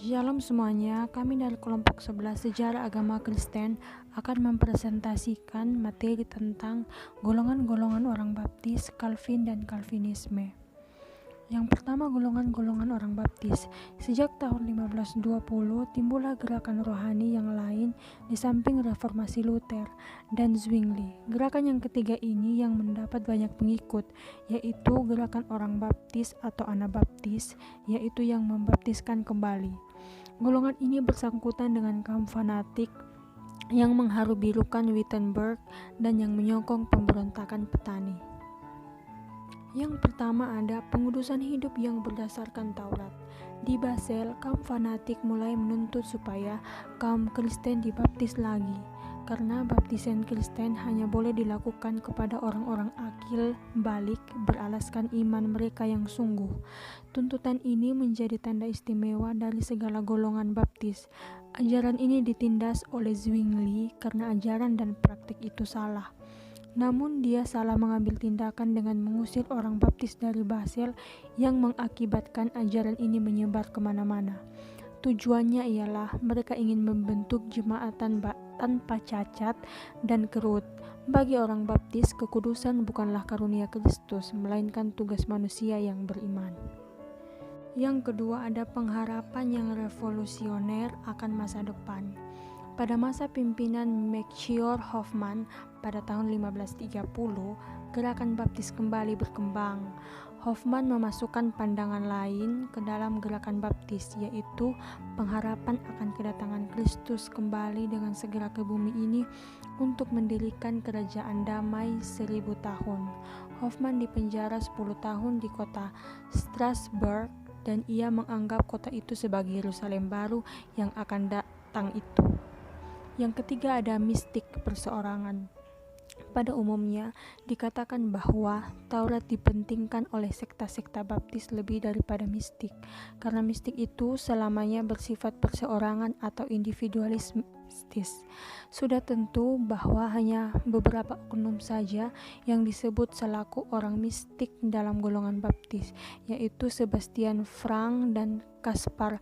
Shalom semuanya, kami dari kelompok 11 Sejarah Agama Kristen akan mempresentasikan materi tentang golongan-golongan orang baptis, Calvin dan Calvinisme. Yang pertama, golongan-golongan orang baptis. Sejak tahun 1520 timbullah gerakan rohani yang lain di samping reformasi Luther dan Zwingli. Gerakan yang ketiga ini yang mendapat banyak pengikut, yaitu gerakan orang baptis atau Anabaptis, yaitu yang membaptiskan kembali. Golongan ini bersangkutan dengan kaum fanatik yang mengharu-birukan Wittenberg dan yang menyokong pemberontakan petani. Yang pertama ada pengudusan hidup yang berdasarkan Taurat. Di Basel, kaum fanatik mulai menuntut supaya kaum Kristen dibaptis lagi, karena baptisan Kristen hanya boleh dilakukan kepada orang-orang akil balik beralaskan iman mereka yang sungguh. Tuntutan ini menjadi tanda istimewa dari segala golongan baptis. Ajaran ini ditindas oleh Zwingli karena ajaran dan praktik itu salah. Namun dia salah mengambil tindakan dengan mengusir orang baptis dari Basel yang mengakibatkan ajaran ini menyebar kemana-mana. Tujuannya ialah mereka ingin membentuk jemaat tanpa cacat dan kerut. Bagi orang baptis, kekudusan bukanlah karunia Kristus, melainkan tugas manusia yang beriman. Yang kedua ada pengharapan yang revolusioner akan masa depan. Pada masa pimpinan Melchior Hoffman pada tahun 1530, gerakan baptis kembali berkembang. Hoffman memasukkan pandangan lain ke dalam gerakan baptis, yaitu pengharapan akan kedatangan Kristus kembali dengan segera ke bumi ini untuk mendirikan kerajaan damai 1000 tahun. Hoffman dipenjara 10 tahun di kota Strasbourg dan ia menganggap kota itu sebagai Yerusalem baru yang akan datang itu. Yang ketiga ada mistik perseorangan. Pada umumnya dikatakan bahwa Taurat dipentingkan oleh sekta-sekta baptis lebih daripada mistik, karena mistik itu selamanya bersifat perseorangan atau individualistis. Sudah tentu bahwa hanya beberapa oknum saja yang disebut selaku orang mistik dalam golongan baptis, yaitu Sebastian Frank dan Caspar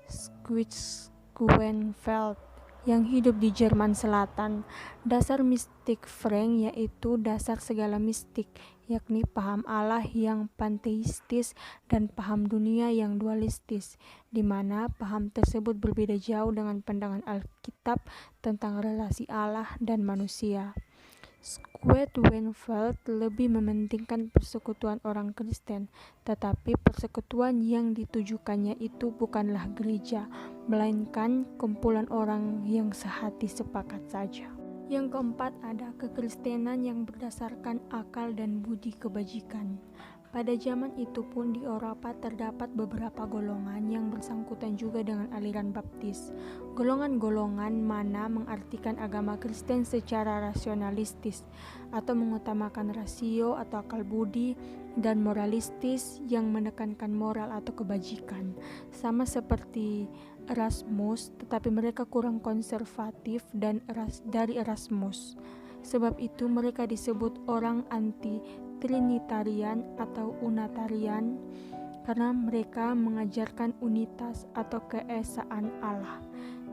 Schweitzer yang hidup di Jerman Selatan. Dasar mistik Frank yaitu dasar segala mistik, yakni paham Allah yang panteistis dan paham dunia yang dualistis, di mana paham tersebut berbeda jauh dengan pandangan Alkitab tentang relasi Allah dan manusia. Schweitzer lebih mementingkan persekutuan orang Kristen, tetapi persekutuan yang ditujukannya itu bukanlah gereja, melainkan kumpulan orang yang sehati sepakat saja. Yang keempat ada kekristenan yang berdasarkan akal dan budi kebajikan. Pada zaman itu pun di Eropa terdapat beberapa golongan yang bersangkutan juga dengan aliran baptis. Golongan-golongan mana mengartikan agama Kristen secara rasionalistis atau mengutamakan rasio atau akal budi, dan moralistis yang menekankan moral atau kebajikan. Sama seperti Erasmus, tetapi mereka kurang konservatif dari Erasmus. Sebab itu mereka disebut orang anti-trinitarian atau unitarian karena mereka mengajarkan unitas atau keesaan Allah.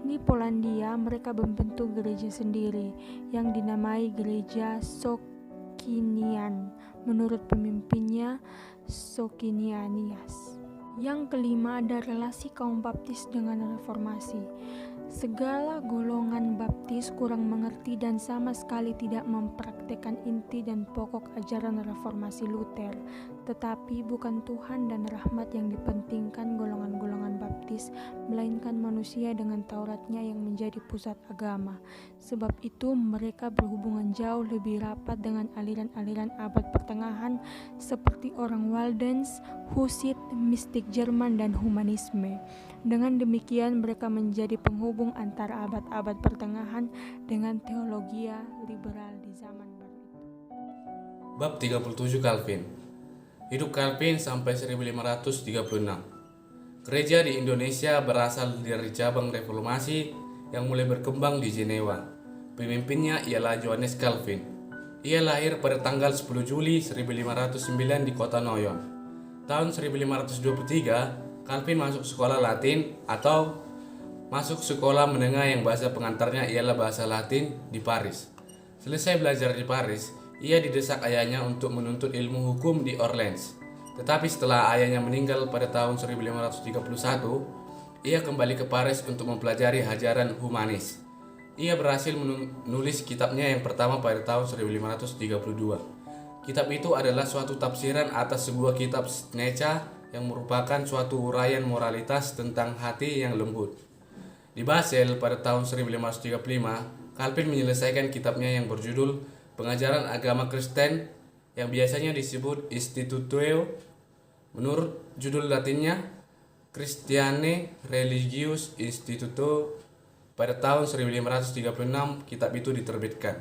Di Polandia mereka membentuk gereja sendiri yang dinamai Gereja Socinian menurut pemimpinnya Socinianias. Yang kelima ada relasi kaum baptis dengan reformasi. Segala golongan baptis kurang mengerti dan sama sekali tidak mempraktekkan inti dan pokok ajaran reformasi Luther. Tetapi bukan Tuhan dan rahmat yang dipentingkan golongan-golongan baptis, melainkan manusia dengan Tauratnya yang menjadi pusat agama. Sebab itu mereka berhubungan jauh lebih rapat dengan aliran-aliran abad pertengahan seperti orang Waldense, Hussite, mistik Jerman, dan humanisme. Dengan demikian mereka menjadi penghubung antara abad-abad pertengahan dengan teologi liberal di zaman baru itu. Bab 37 Calvin. Hidup Calvin sampai 1536. Gereja di Indonesia berasal dari cabang reformasi yang mulai berkembang di Jenewa. Pemimpinnya ialah Johannes Calvin. Ia lahir pada tanggal 10 Juli 1509 di kota Noyon. Tahun 1523, Calvin masuk sekolah Latin atau masuk sekolah menengah yang bahasa pengantarnya ialah bahasa Latin di Paris. Selesai belajar di Paris, ia didesak ayahnya untuk menuntut ilmu hukum di Orleans. Tetapi setelah ayahnya meninggal pada tahun 1531, ia kembali ke Paris untuk mempelajari ajaran humanis. Ia berhasil menulis kitabnya yang pertama pada tahun 1532. Kitab itu adalah suatu tafsiran atas sebuah kitab Seneca yang merupakan suatu uraian moralitas tentang hati yang lembut. Di Basel pada tahun 1535, Calvin menyelesaikan kitabnya yang berjudul Pengajaran Agama Kristen yang biasanya disebut Institutio. Menurut judul Latinnya, Christiane Religious Instituto. Pada tahun 1536, kitab itu diterbitkan.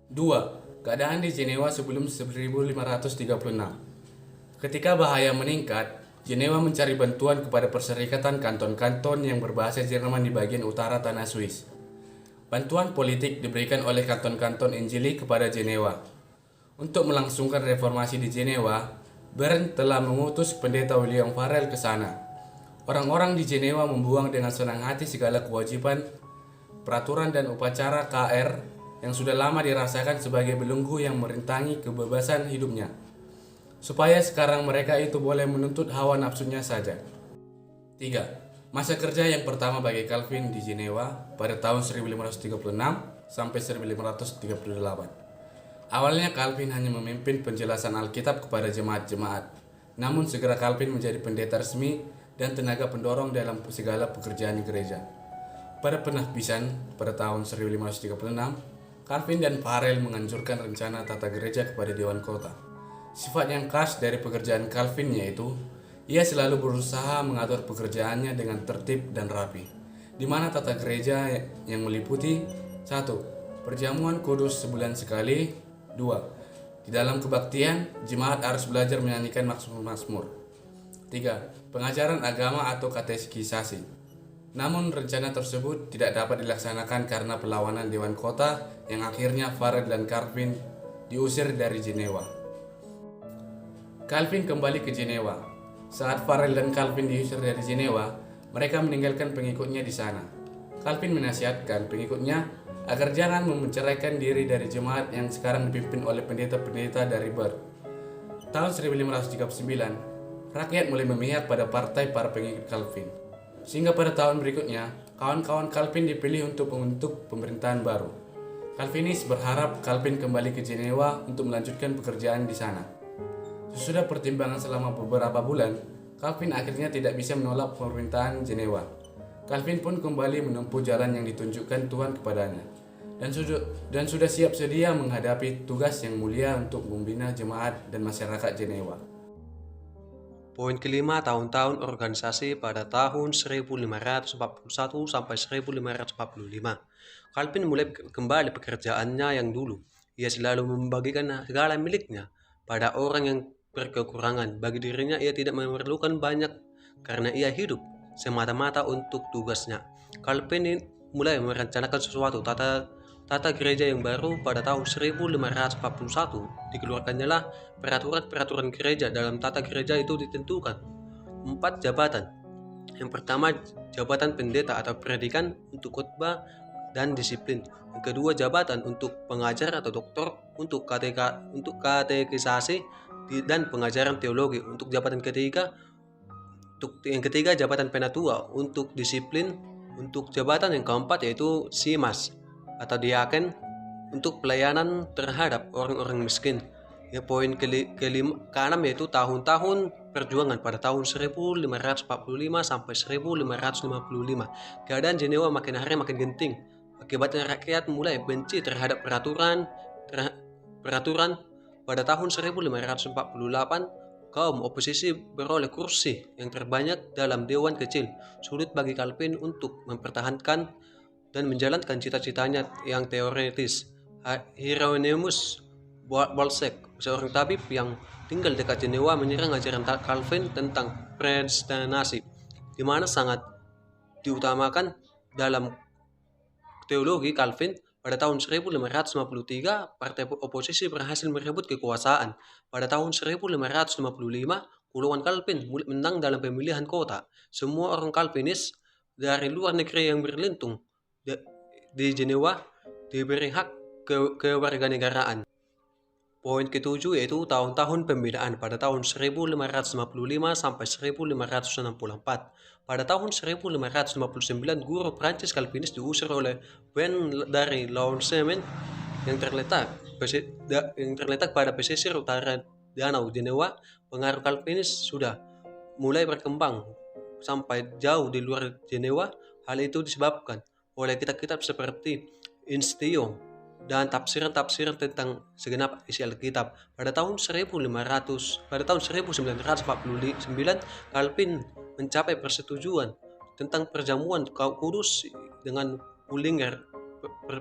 2. Keadaan di Jenewa sebelum 1536. Ketika bahaya meningkat, Jenewa mencari bantuan kepada perserikatan kanton-kanton yang berbahasa Jerman di bagian utara tanah Swiss. Bantuan politik diberikan oleh kanton-kanton Injili kepada Jenewa. Untuk melangsungkan reformasi di Jenewa, Bern telah mengutus pendeta William Farel ke sana. Orang-orang di Jenewa membuang dengan senang hati segala kewajiban, peraturan dan upacara KR yang sudah lama dirasakan sebagai belenggu yang merintangi kebebasan hidupnya, supaya sekarang mereka itu boleh menuntut hawa nafsunya saja. 3. Masa kerja yang pertama bagi Calvin di Jenewa pada tahun 1536 sampai 1538. Awalnya Calvin hanya memimpin penjelasan Alkitab kepada jemaat-jemaat, namun segera Calvin menjadi pendeta resmi dan tenaga pendorong dalam segala pekerjaan gereja. Pada penahbisan pada tahun 1536, Calvin dan Farel menganjurkan rencana tata gereja kepada Dewan Kota. Sifat yang khas dari pekerjaan Calvin yaitu ia selalu berusaha mengatur pekerjaannya dengan tertib dan rapi, di mana tata gereja yang meliputi 1. Perjamuan kudus sebulan sekali. 2. Di dalam kebaktian, jemaat harus belajar menyanyikan mazmur-mazmur. 3. Pengajaran agama atau katekisasi. Namun rencana tersebut tidak dapat dilaksanakan karena perlawanan Dewan Kota yang akhirnya Farel dan Calvin diusir dari Jenewa. Calvin kembali ke Jenewa. Saat Farel dan Calvin diusir dari Jenewa, mereka meninggalkan pengikutnya di sana. Calvin menasihatkan pengikutnya agar jangan menceraikan diri dari jemaat yang sekarang dipimpin oleh pendeta-pendeta dari Bern. Tahun 1539, rakyat mulai memihak pada partai para pengikut Calvin. Sehingga pada tahun berikutnya, kawan-kawan Calvin dipilih untuk membentuk pemerintahan baru. Calvinis berharap Calvin kembali ke Jenewa untuk melanjutkan pekerjaan di sana. Sesudah pertimbangan selama beberapa bulan, Calvin akhirnya tidak bisa menolak pemerintahan Jenewa. Calvin pun kembali menempuh jalan yang ditunjukkan Tuhan kepadanya, dan sudah siap sedia menghadapi tugas yang mulia untuk membina jemaat dan masyarakat Jenewa. Poin kelima, tahun-tahun organisasi pada tahun 1541 sampai 1545. Calvin mulai kembali pekerjaannya yang dulu. Ia selalu membagikan segala miliknya pada orang yang berkekurangan. Bagi dirinya ia tidak memerlukan banyak karena ia hidup semata-mata untuk tugasnya. Calvin mulai merencanakan sesuatu tata gereja yang baru pada tahun 1541. Dikeluarkannya lah peraturan gereja. Dalam tata gereja itu ditentukan 4 jabatan. Yang pertama, jabatan pendeta atau predikan untuk khotbah dan disiplin. Yang kedua, jabatan untuk pengajar atau doktor untuk katekisasi dan pengajaran teologi. Untuk jabatan ketiga, jabatan penatua untuk disiplin. Untuk jabatan yang keempat yaitu simas atau diaken untuk pelayanan terhadap orang-orang miskin. Ya, poin keenam yaitu tahun-tahun perjuangan pada tahun 1545 sampai 1555. Keadaan Jenewa makin hari makin genting. Akibatnya rakyat mulai benci terhadap peraturan. Pada tahun 1548 kaum oposisi beroleh kursi yang terbanyak dalam dewan kecil. Sulit bagi Calvin untuk mempertahankan dan menjalankan cita-citanya yang teoritis. Hieronymus Bolsek, seorang tabib yang tinggal dekat Jenewa, menyerang ajaran Calvin tentang predestinasi, di mana sangat diutamakan dalam teologi Calvin Pada tahun 1553, partai oposisi berhasil merebut kekuasaan. Pada tahun 1555, golongan Calvin mulai menang dalam pemilihan kota. Semua orang Calvinis dari luar negeri yang berlintung di Jenewa diberi hak kewarganegaraan. Poin ketujuh yaitu tahun-tahun pembinaan pada tahun 1555 sampai 1564. Pada tahun 1559, guru Prancis Calvinis diusir oleh Ben dari Lausanne yang terletak pada pesisir utara Danau Jenewa. Pengaruh Calvinis sudah mulai berkembang sampai jauh di luar Jenewa. Hal itu disebabkan oleh kitab-kitab seperti Instio dan tafsiran-tafsiran tentang segenap isi Alkitab. Pada tahun 1949, Calvin mencapai persetujuan tentang perjamuan kudus dengan Bullinger,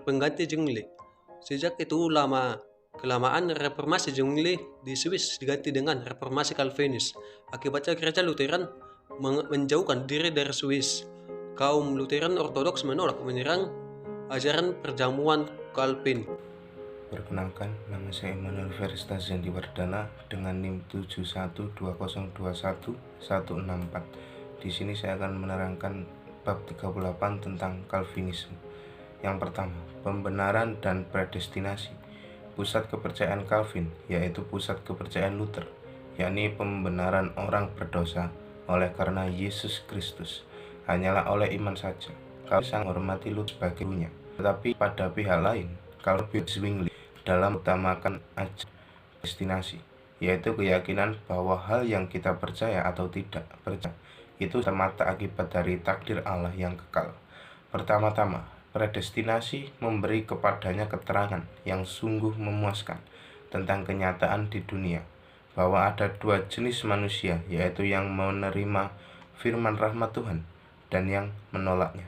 pengganti Zwingli. Sejak itu kelamaan reformasi Zwingli di Swiss diganti dengan reformasi Calvinis. Akibatnya gereja Lutheran menjauhkan diri dari Swiss. Kaum Lutheran Ortodoks menolak menyerang ajaran perjamuan Calvin. Perkenalkan, nama saya Immanuel Feristas Zendi Wardana dengan NIM 71202114. Di sini saya akan menerangkan bab 38 tentang Calvinisme. Yang pertama, pembenaran dan predestinasi. Pusat kepercayaan Calvin yaitu pusat kepercayaan Luther, yakni pembenaran orang berdosa oleh karena Yesus Kristus hanyalah oleh iman saja. Calvin sangat menghormati Luther sebagai gurunya, tetapi pada pihak lain Calvin Zwingli dalam utamakan ajaran predestinasi, yaitu keyakinan bahwa hal yang kita percaya atau tidak percaya itu semata akibat dari takdir Allah yang kekal. Pertama-tama, predestinasi memberi kepadanya keterangan yang sungguh memuaskan tentang kenyataan di dunia, bahwa ada dua jenis manusia, yaitu yang menerima firman rahmat Tuhan dan yang menolaknya.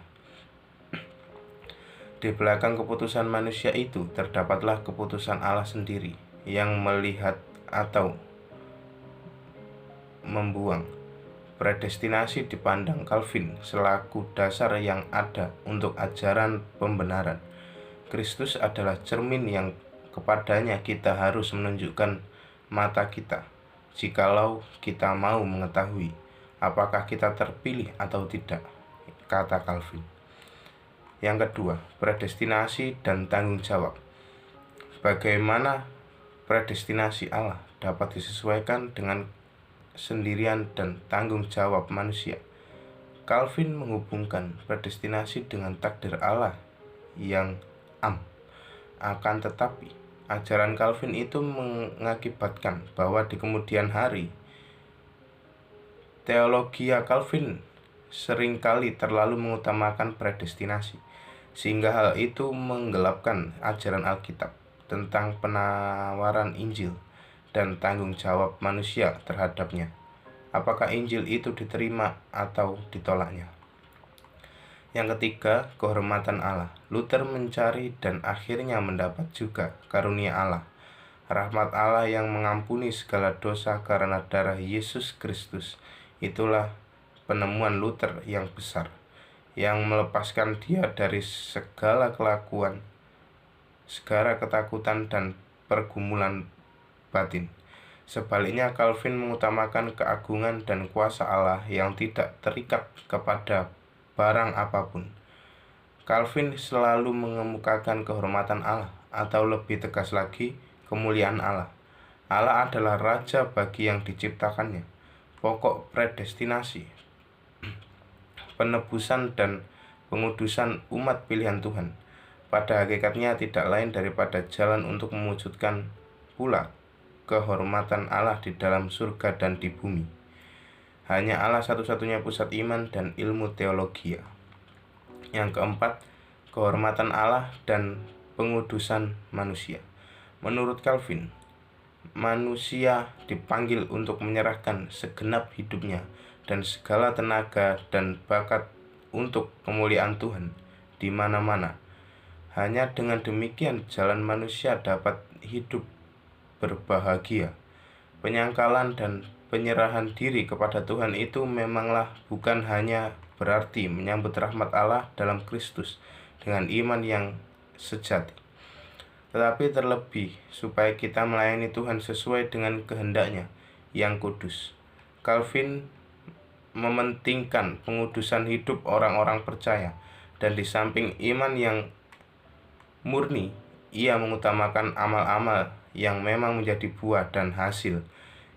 Di belakang keputusan manusia itu terdapatlah keputusan Allah sendiri yang melihat atau membuang. Predestinasi dipandang Calvin selaku dasar yang ada untuk ajaran pembenaran. Kristus adalah cermin yang kepadanya kita harus menunjukkan mata kita, jikalau kita mau mengetahui apakah kita terpilih atau tidak, kata Calvin. Yang kedua, predestinasi dan tanggung jawab. Bagaimana predestinasi Allah dapat disesuaikan dengan sendirian dan tanggung jawab manusia? Calvin menghubungkan predestinasi dengan takdir Allah yang am. Akan tetapi, ajaran Calvin itu mengakibatkan bahwa di kemudian hari, teologia Calvin seringkali terlalu mengutamakan predestinasi, sehingga hal itu menggelapkan ajaran Alkitab tentang penawaran Injil dan tanggung jawab manusia terhadapnya. Apakah Injil itu diterima atau ditolaknya? Yang ketiga, kehormatan Allah. Luther mencari dan akhirnya mendapat juga karunia Allah, rahmat Allah yang mengampuni segala dosa karena darah Yesus Kristus. Itulah penemuan Luther yang besar, yang melepaskan dia dari segala kelakuan, segala ketakutan dan pergumulan batin. Sebaliknya, Calvin mengutamakan keagungan dan kuasa Allah yang tidak terikat kepada barang apapun. Calvin selalu mengemukakan kehormatan Allah, atau lebih tegas lagi, kemuliaan Allah. Allah adalah raja bagi yang diciptakannya. Pokok predestinasi, penebusan dan pengudusan umat pilihan Tuhan, pada hakikatnya tidak lain daripada jalan untuk mewujudkan pula kehormatan Allah di dalam surga dan di bumi. Hanya Allah satu-satunya pusat iman dan ilmu teologi. Yang keempat, kehormatan Allah dan pengudusan manusia. Menurut Calvin, manusia dipanggil untuk menyerahkan segenap hidupnya dan segala tenaga dan bakat untuk kemuliaan Tuhan di mana-mana. Hanya dengan demikian jalan manusia dapat hidup berbahagia. Penyangkalan dan penyerahan diri kepada Tuhan itu memanglah bukan hanya berarti menyambut rahmat Allah dalam Kristus dengan iman yang sejati. Tetapi terlebih supaya kita melayani Tuhan sesuai dengan kehendak-Nya yang kudus. Calvin mementingkan pengudusan hidup orang-orang percaya, dan di samping iman yang murni, ia mengutamakan amal-amal yang memang menjadi buah dan hasil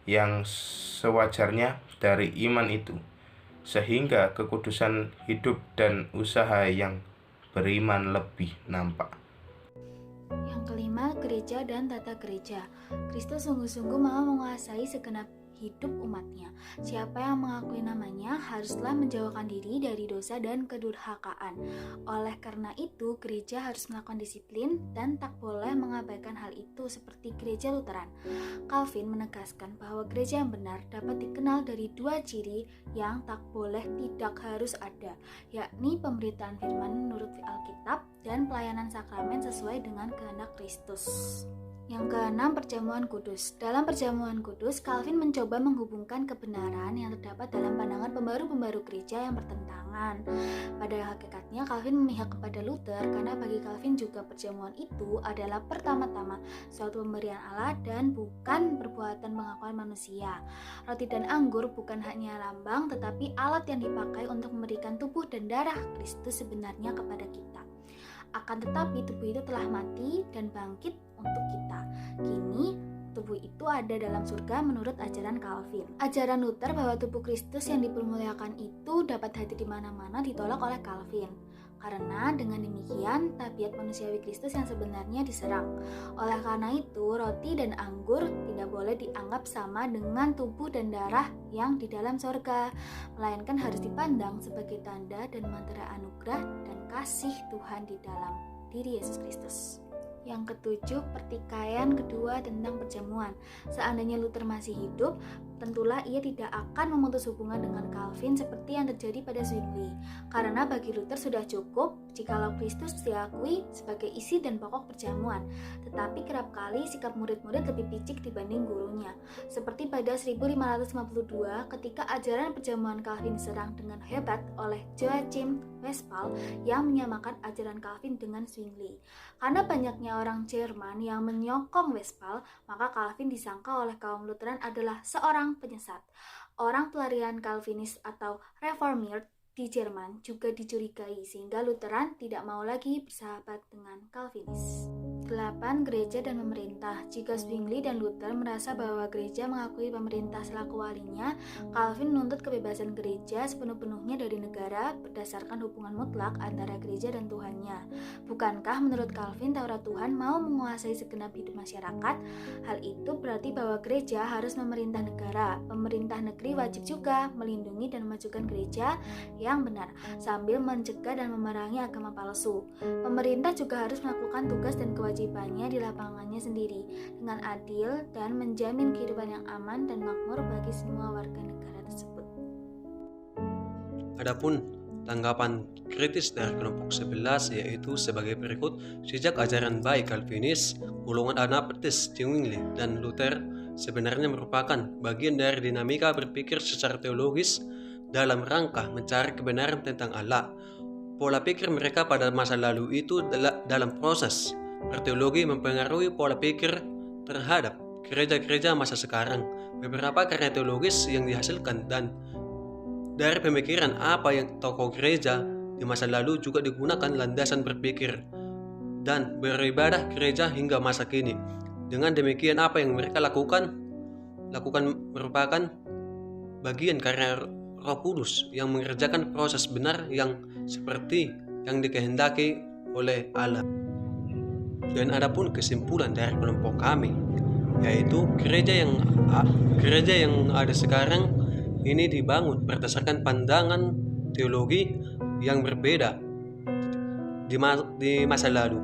yang sewajarnya dari iman itu, sehingga kekudusan hidup dan usaha yang beriman lebih nampak. Yang kelima, gereja dan tata gereja. Kristus sungguh-sungguh mau menguasai segenap hidup umatnya. Siapa yang mengakui namanya haruslah menjauhkan diri dari dosa dan kedurhakaan. Oleh karena itu, gereja harus melakukan disiplin dan tak boleh mengabaikan hal itu seperti gereja Lutheran. Calvin menegaskan bahwa gereja yang benar dapat dikenal dari dua ciri yang tak boleh tidak harus ada, yakni pemberitaan firman menurut Alkitab dan pelayanan sakramen sesuai dengan kehendak Kristus. Yang keenam, perjamuan kudus. Dalam perjamuan kudus, Calvin mencoba menghubungkan kebenaran yang terdapat dalam pandangan pembaru-pembaru gereja yang bertentangan. Pada hakikatnya, Calvin memihak kepada Luther karena bagi Calvin juga perjamuan itu adalah pertama-tama suatu pemberian Allah dan bukan perbuatan pengakuan manusia. Roti dan anggur bukan hanya lambang, tetapi alat yang dipakai untuk memberikan tubuh dan darah Kristus sebenarnya kepada kita. Akan tetapi tubuh itu telah mati dan bangkit untuk kita. Kini tubuh itu ada dalam surga menurut ajaran Calvin. Ajaran Luther bahwa tubuh Kristus yang dipermuliakan itu dapat hadir di mana-mana ditolak oleh Calvin. Karena dengan demikian tabiat manusiawi Kristus yang sebenarnya diserang. Oleh karena itu, roti dan anggur tidak boleh dianggap sama dengan tubuh dan darah yang di dalam surga, melainkan harus dipandang sebagai tanda dan mantra anugerah dan kasih Tuhan di dalam diri Yesus Kristus. Yang ketujuh, pertikaian kedua tentang perjamuan. Seandainya Luther masih hidup, tentulah ia tidak akan memutus hubungan dengan Calvin seperti yang terjadi pada Zwingli. Karena bagi Luther sudah cukup jikalau Kristus diakui sebagai isi dan pokok perjamuan. Tetapi kerap kali sikap murid-murid lebih picik dibanding gurunya. Seperti pada 1552 ketika ajaran perjamuan Calvin diserang dengan hebat oleh Joachim Westphal yang menyamakan ajaran Calvin dengan Zwingli. Karena banyaknya orang Jerman yang menyokong Westphal, maka Calvin disangka oleh kaum Lutheran adalah seorang penyesat. Orang pelarian Calvinis atau Reformiert di Jerman juga dicurigai sehingga Lutheran tidak mau lagi bersahabat dengan Calvinis. 8. Gereja dan pemerintah. Jika Zwingli dan Luther merasa bahwa gereja mengakui pemerintah selaku walinya, Calvin menuntut kebebasan gereja sepenuh-penuhnya dari negara berdasarkan hubungan mutlak antara gereja dan Tuhannya. Bukankah menurut Calvin Taurat Tuhan mau menguasai segenap hidup masyarakat? Hal itu berarti bahwa gereja harus memerintah negara. Pemerintah negeri wajib juga melindungi dan memajukan gereja yang benar, sambil mencegah dan memerangi agama palsu. Pemerintah juga harus melakukan tugas dan kewajibannya di lapangannya sendiri dengan adil dan menjamin kehidupan yang aman dan makmur bagi semua warga negara tersebut. Adapun tanggapan kritis dari kelompok 11 yaitu sebagai berikut. Sejak ajaran baik Calvinis, golongan Anabaptis, Zwingli, dan Luther sebenarnya merupakan bagian dari dinamika berpikir secara teologis dalam rangka mencari kebenaran tentang Allah. Pola pikir mereka pada masa lalu itu dalam proses berteologi mempengaruhi pola pikir terhadap gereja-gereja masa sekarang. Beberapa karya teologis yang dihasilkan dan dari pemikiran apa yang tokoh gereja di masa lalu juga digunakan landasan berpikir dan beribadah gereja hingga masa kini. Dengan demikian apa yang mereka lakukan merupakan bagian karya Roh Kudus yang mengerjakan proses benar yang seperti yang dikehendaki oleh Allah. Dan adapun kesimpulan dari kelompok kami, yaitu gereja yang ada sekarang ini dibangun berdasarkan pandangan teologi yang berbeda di masa lalu.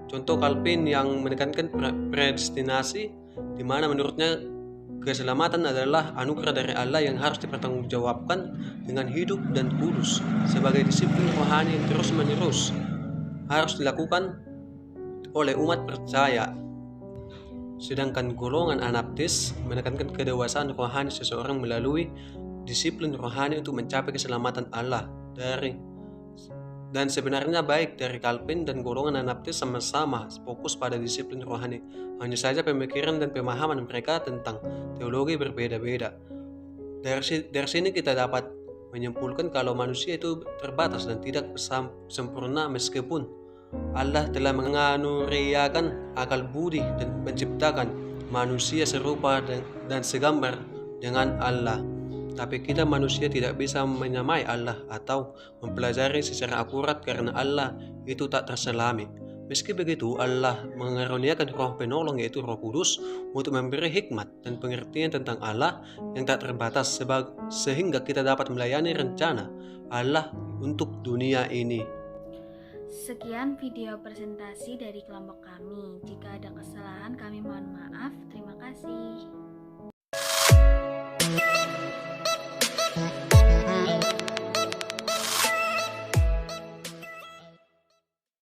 Contoh Calvin yang menekankan predestinasi, di mana menurutnya keselamatan adalah anugerah dari Allah yang harus dipertanggungjawabkan dengan hidup dan kudus sebagai disiplin rohani yang terus-menerus harus dilakukan oleh umat percaya. Sedangkan golongan Anabaptis menekankan kedewasaan rohani seseorang melalui disiplin rohani untuk mencapai keselamatan Allah Dan sebenarnya baik dari Calvin dan golongan Anabaptis sama-sama fokus pada disiplin rohani. Hanya saja pemikiran dan pemahaman mereka tentang teologi berbeda-beda. Dari sini kita dapat menyimpulkan kalau manusia itu terbatas dan tidak sempurna meskipun Allah telah menganugerakan akal budi dan menciptakan manusia serupa dan segambar dengan Allah. Tapi kita manusia tidak bisa menyamai Allah atau mempelajari secara akurat karena Allah itu tak terselami. Meski begitu, Allah mengaruniakan roh penolong yaitu Roh Kudus untuk memberi hikmat dan pengertian tentang Allah yang tak terbatas sehingga kita dapat melayani rencana Allah untuk dunia ini. Sekian video presentasi dari kelompok kami. Jika ada kesalahan kami mohon maaf. Terima kasih.